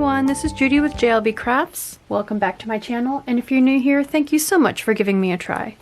everyone, this is Judi with JLBCrafts. Welcome back to my channel, and if you're new here, thank you so much for giving me a try.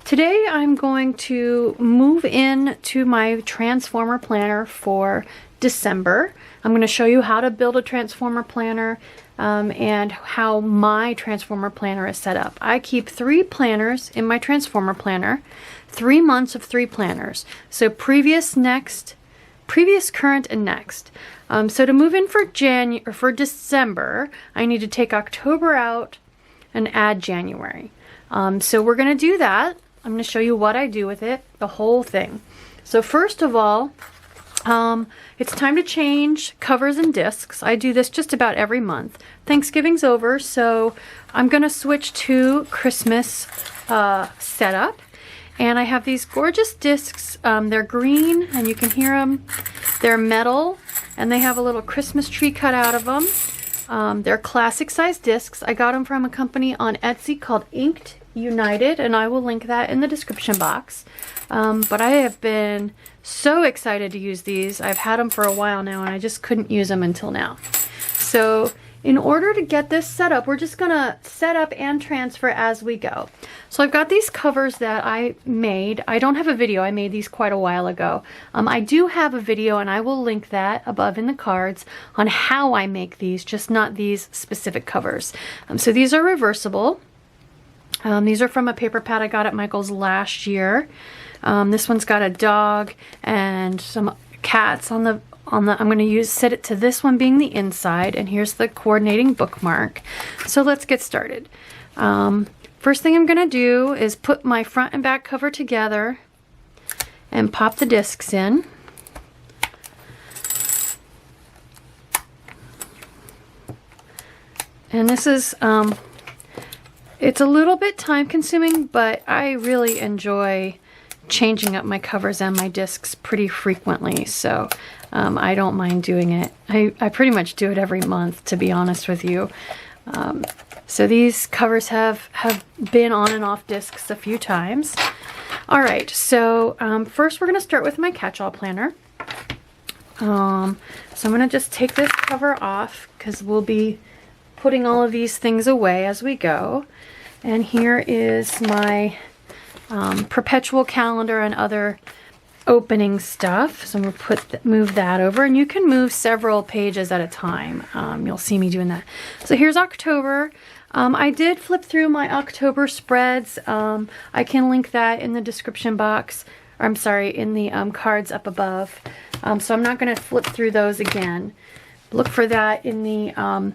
Today I'm going to move in to my transformer planner for December. I'm going to show you how to build a transformer planner and how my transformer planner is set up. I keep 3 planners in my transformer planner, 3 months of 3 planners. So previous, current, and next. So to move in for December, I need to take October out and add January. So we're going to do that. I'm going to show you what I do with it, the whole thing. So first of all, it's time to change covers and discs. I do this just about every month. Thanksgiving's over, so I'm going to switch to Christmas setup. And I have these gorgeous discs. They're green, and you can hear them. They're metal, and they have a little Christmas tree cut out of them. They're classic size discs. I got them from a company on Etsy called Inked United, and I will link that in the description box. But I have been so excited to use these. I've had them for a while now, and I just couldn't use them until now. So in order to get this set up, we're just gonna set up and transfer as we go. So I've got these covers that I made. I don't have a video. I made these quite a while ago. I do have a video, and I will link that above in the cards on how I make these, just not these specific covers. So these are reversible. These are from a paper pad I got at Michael's last year. This one's got a dog and some cats on the I'm going to set it to this one being the inside, and here's the coordinating bookmark. So let's get started. First thing I'm going to do is put my front and back cover together and pop the discs in. And this is it's a little bit time consuming, but I really enjoy changing up my covers and my discs pretty frequently, so I don't mind doing it. I pretty much do it every month, to be honest with you. So these covers have been on and off discs a few times. All right, so first we're going to start with my catch-all planner. So I'm going to just take this cover off because we'll be putting all of these things away as we go. And here is my perpetual calendar and other opening stuff. So I'm going to move that over, and you can move several pages at a time. You'll see me doing that. So here's October. I did flip through my October spreads. I can link that in the description box, or I'm sorry, in the cards up above. So I'm not going to flip through those again. Look for that in the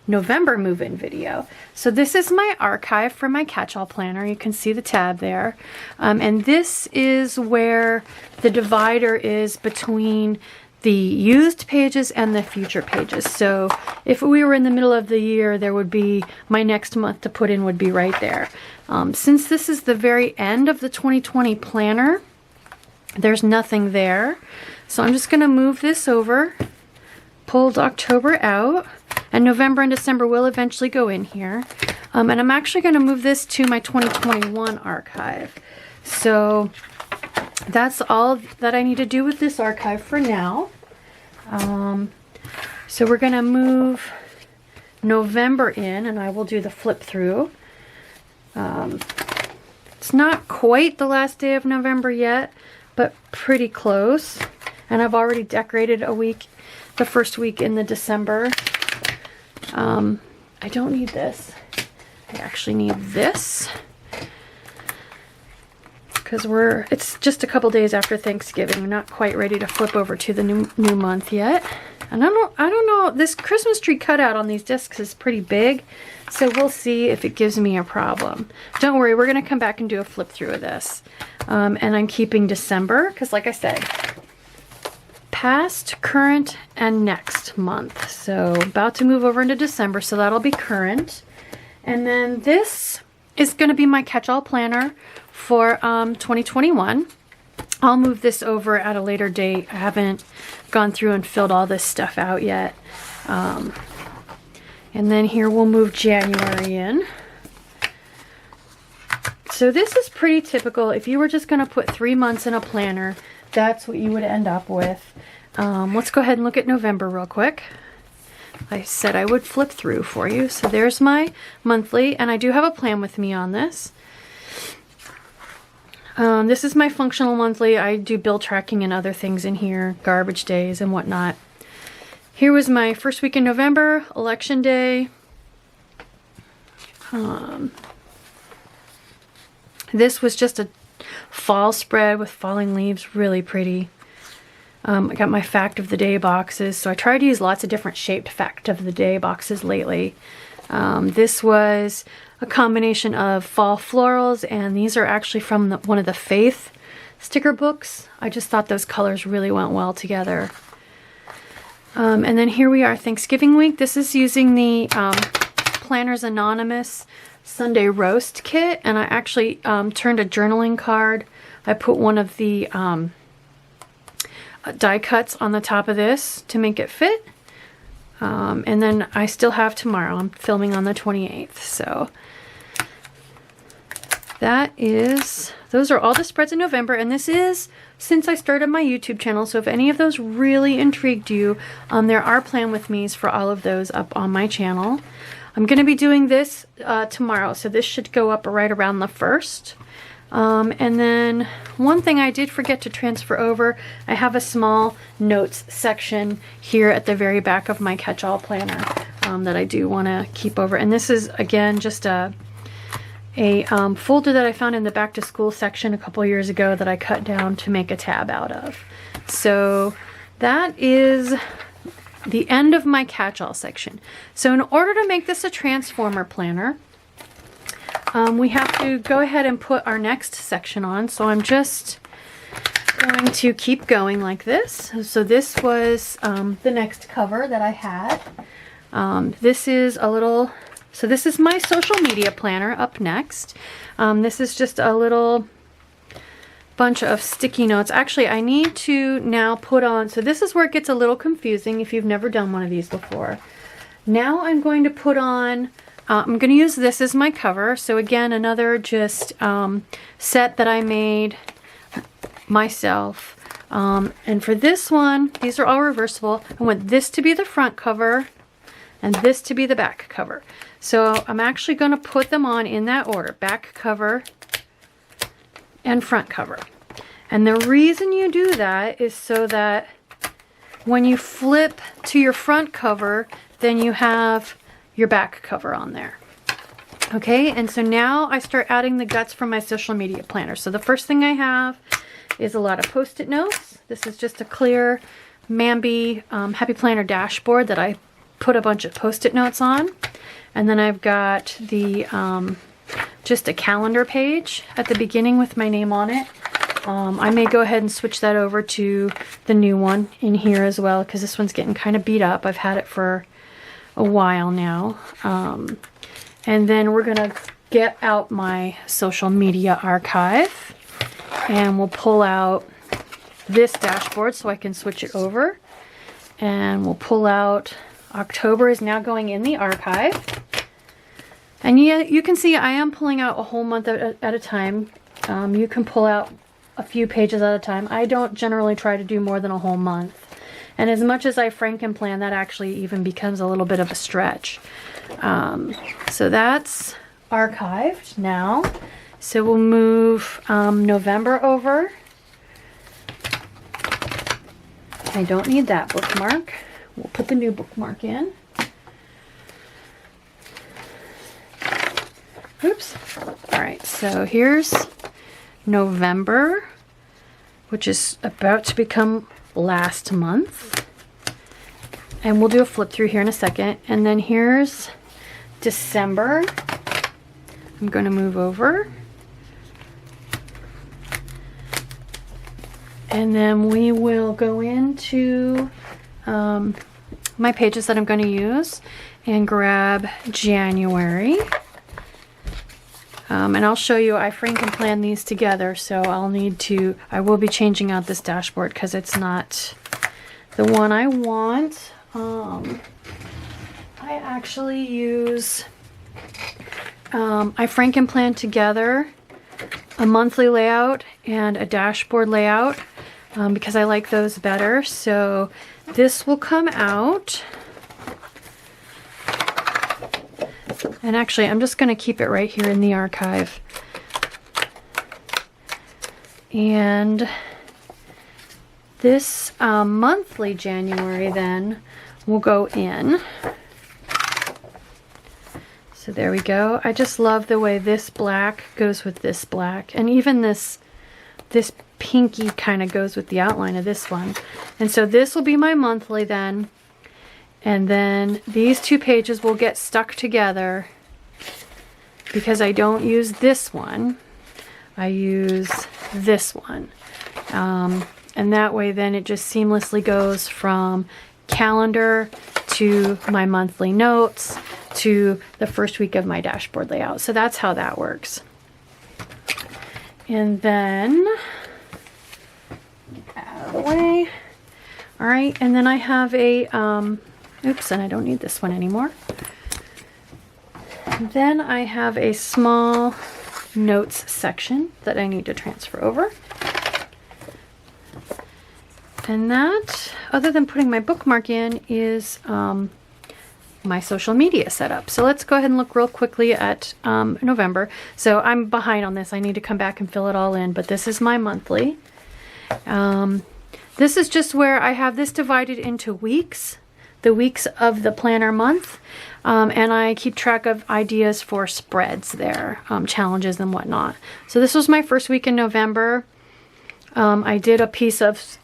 November move-in video. So this is my archive for my catch-all planner. You can see the tab there. And this is where the divider is between the used pages and the future pages. So if we were in the middle of the year, there would be my next month to put in would be right there. Since this is the very end of the 2020 planner, there's nothing there. So I'm just going to move this over, pulled October out, and November and December will eventually go in here. And I'm actually going to move this to my 2021 archive. So that's all that I need to do with this archive for now. So we're going to move November in, and I will do the flip through. It's not quite the last day of November yet, but pretty close. And I've already decorated the first week in the December. I don't need this. I actually need this because it's just a couple days after Thanksgiving. We're not quite ready to flip over to the new month yet. And I don't know, this Christmas tree cutout on these discs is pretty big, so we'll see if it gives me a problem. Don't worry, we're going to come back and do a flip through of this. And I'm keeping December because, like I said, past, current, and next month. So about to move over into December, so that'll be current. And then this is going to be my catch-all planner for 2021. I'll move this over at a later date. I haven't gone through and filled all this stuff out yet. And then here we'll move January in. So this is pretty typical. If you were just going to put 3 months in a planner, that's what you would end up with. Let's go ahead and look at November real quick. I said I would flip through for you. So there's my monthly, and I do have a plan with me on this. This is my functional monthly. I do bill tracking and other things in here, garbage days and whatnot. Here was my first week in November, election day. This was just a fall spread with falling leaves, really pretty. I got my fact of the day boxes, so I tried to use lots of different shaped fact of the day boxes lately. This was a combination of fall florals, and these are actually from one of the Faith sticker books. I just thought those colors really went well together. And then here we are, Thanksgiving week. This is using the Planners Anonymous Sunday Roast Kit, and I actually turned a journaling card. I put one of the die cuts on the top of this to make it fit. And then I still have tomorrow. I'm filming on the 28th, so those are all the spreads in November, and this is since I started my YouTube channel, so if any of those really intrigued you, there are plan with me's for all of those up on my channel. I'm going to be doing this tomorrow, so this should go up right around the 1st. And then one thing I did forget to transfer over, I have a small notes section here at the very back of my catch-all planner that I do want to keep over. And this is, again, just a folder that I found in the back to school section a couple years ago that I cut down to make a tab out of. So that is the end of my catch-all section. So in order to make this a transformer planner, we have to go ahead and put our next section on. So I'm just going to keep going like this. So this was the next cover that I had. This is a little, so this is my social media planner up next. This is just a little bunch of sticky notes. Actually, I need to now put on, so this is where it gets a little confusing if you've never done one of these before. Now I'm going to put on, I'm going to use this as my cover. So again, another just set that I made myself. And for this one, these are all reversible. I want this to be the front cover and this to be the back cover. So I'm actually going to put them on in that order, back cover and front cover. And the reason you do that is so that when you flip to your front cover, then you have your back cover on there. Okay, and so now I start adding the guts from my social media planner. So the first thing I have is a lot of Post-it notes. This is just a clear Mambi Happy Planner dashboard that I put a bunch of Post-it notes on. And then I've got the just a calendar page at the beginning with my name on it. I may go ahead and switch that over to the new one in here as well, because this one's getting kind of beat up. I've had it for a while now. And then we're gonna get out my social media archive, and we'll pull out this dashboard so I can switch it over. And we'll pull out October is now going in the archive. And yeah, you can see I am pulling out a whole month at a time. You can pull out a few pages at a time. I don't generally try to do more than a whole month. And as much as I Frankenplan, that actually even becomes a little bit of a stretch. So that's archived now. So we'll move November over. I don't need that bookmark. We'll put the new bookmark in. Oops. All right, so here's November, which is about to become last month. And we'll do a flip through here in a second. And then here's December. I'm going to move over. And then we will go into my pages that I'm going to use and grab January. And I'll show you, I Frankenplan these together, so I will be changing out this dashboard because it's not the one I want. I actually use, I Frankenplan together a monthly layout and a dashboard layout because I like those better. So this will come out And actually, I'm just going to keep it right here in the archive. And this monthly January then will go in. So there we go. I just love the way this black goes with this black. And even this pinky kind of goes with the outline of this one. And so this will be my monthly then. And then these two pages will get stuck together because I don't use this one. I use this one. And that way then it just seamlessly goes from calendar to my monthly notes to the first week of my dashboard layout. So that's how that works. And then, get out of the way. All right, and then I have a, oops, and I don't need this one anymore. Then I have a small notes section that I need to transfer over. And that, other than putting my bookmark in, is my social media setup. So let's go ahead and look real quickly at November. So I'm behind on this. I need to come back and fill it all in, but this is my monthly. This is just where I have this divided into weeks, the weeks of the planner month. And I keep track of ideas for spreads there, challenges and whatnot. So this was my first week in November. I did a piece of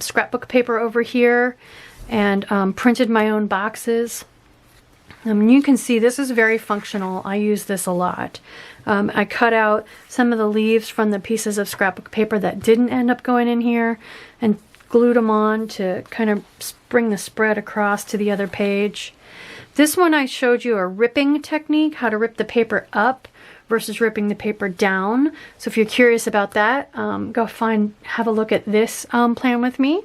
scrapbook paper over here and printed my own boxes. You can see this is very functional. I use this a lot. I cut out some of the leaves from the pieces of scrapbook paper that didn't end up going in here and glued them on to kind of bring the spread across to the other page. This one I showed you a ripping technique, how to rip the paper up versus ripping the paper down. So if you're curious about that, go have a look at this plan with me.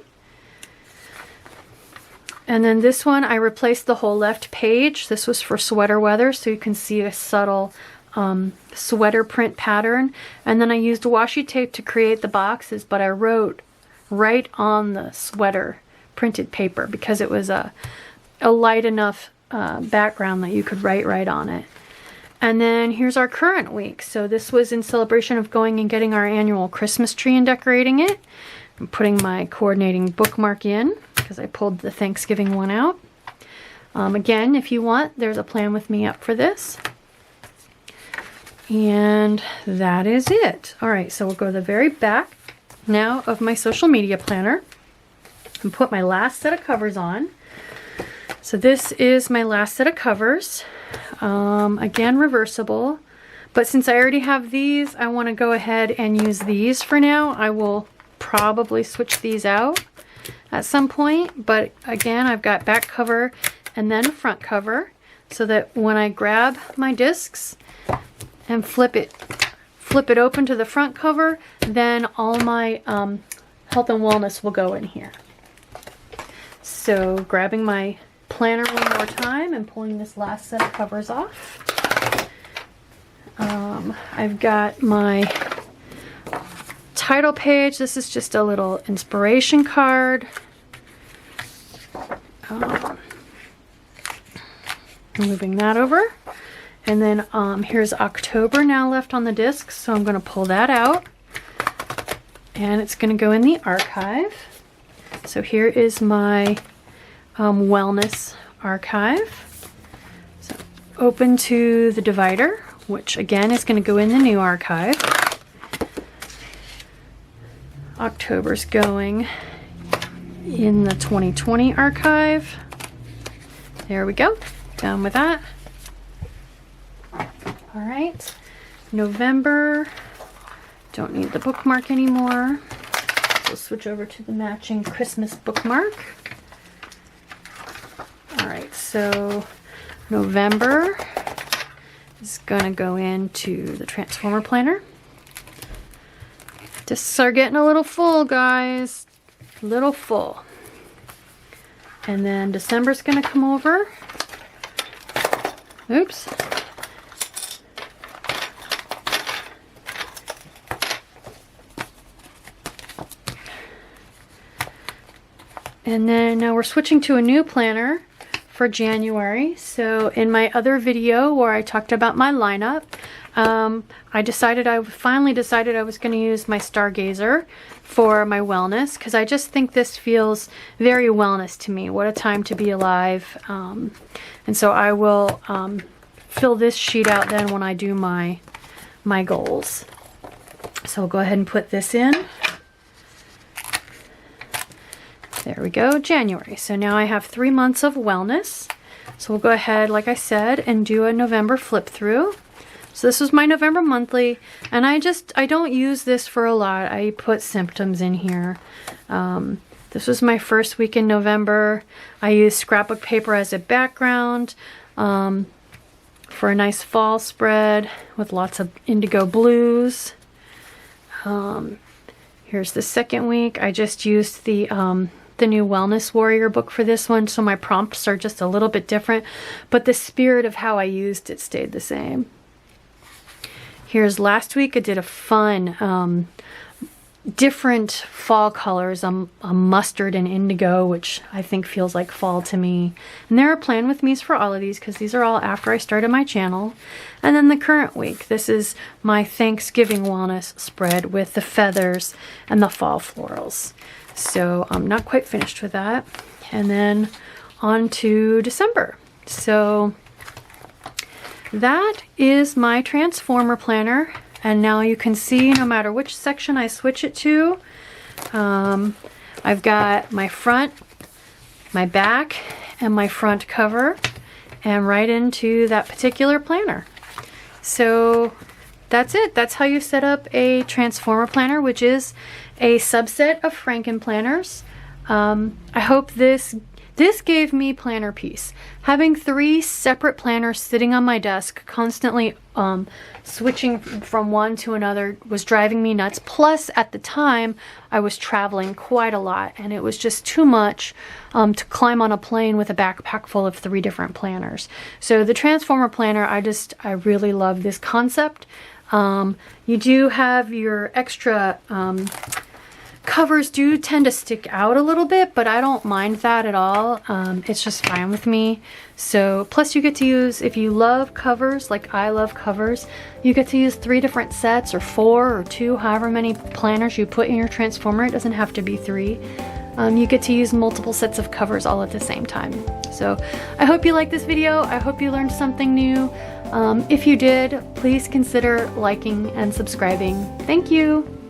And then this one, I replaced the whole left page. This was for sweater weather, so you can see a subtle sweater print pattern. And then I used washi tape to create the boxes, but I wrote right on the sweater printed paper because it was a light enough background that you could write right on it. And then here's our current week. So this was in celebration of going and getting our annual Christmas tree and decorating it. I'm putting my coordinating bookmark in because I pulled the Thanksgiving one out. Again, if you want, there's a plan with me up for this. And that is it. All right, so we'll go to the very back now of my social media planner and put my last set of covers on. So this is my last set of covers. Again, reversible. But since I already have these, I want to go ahead and use these for now. I will probably switch these out at some point. But again, I've got back cover and then a front cover so that when I grab my discs and flip it open to the front cover, then all my health and wellness will go in here. So grabbing my planner one more time and pulling this last set of covers off. I've got my title page. This is just a little inspiration card. Moving that over. And then here's October now left on the disc, so I'm going to pull that out. And it's going to go in the archive. So here is my wellness archive. So open to the divider, which again is going to go in the new archive. October's going in the 2020 archive. There we go. Done with that. All right. November. Don't need the bookmark anymore. We'll switch over to the matching Christmas bookmark. All right, so November is going to go into the Transformer Planner. Discs are getting a little full, guys. A little full. And then December's going to come over. Oops. And then now we're switching to a new planner for January. So in my other video where I talked about my lineup, I finally decided I was going to use my Stargazer for my wellness, because I just think this feels very wellness to me. What a time to be alive. And so I will fill this sheet out then when I do my goals. So we'll go ahead and put this in. There we go, January. So now I have 3 months of wellness. So we'll go ahead, like I said, and do a November flip through. So this was my November monthly, and I don't use this for a lot. I put symptoms in here. This was my first week in November. I used scrapbook paper as a background for a nice fall spread with lots of indigo blues. Here's the second week. I just used the new Wellness Warrior book for this one, so my prompts are just a little bit different, but the spirit of how I used it stayed the same. Here's last week. I did a fun, different fall colors, a mustard and indigo, which I think feels like fall to me. And there are plan with me's for all of these, because these are all after I started my channel. And then the current week, this is my Thanksgiving wellness spread with the feathers and the fall florals. So I'm not quite finished with that. And then on to December. So that is my Transformer planner, and now you can see no matter which section I switch it to, I've got my front, my back, and my front cover, and right into that particular planner. So that's it. That's how you set up a Transformer planner, which is a subset of Franken planners. I hope this gave me planner peace. Having 3 separate planners sitting on my desk, constantly switching from one to another, was driving me nuts. Plus, at the time, I was traveling quite a lot, and it was just too much to climb on a plane with a backpack full of 3 different planners. So the Transformer planner, I really love this concept. You do have your extra covers do tend to stick out a little bit, but I don't mind that at all. It's just fine with me. So plus you get to use, if you love covers like I love covers, you get to use 3 different sets, or 4 or 2, however many planners you put in your Transformer. It doesn't have to be 3. You get to use multiple sets of covers all at the same time. So I hope you liked this video. I hope you learned something new. If you did, please consider liking and subscribing. Thank you.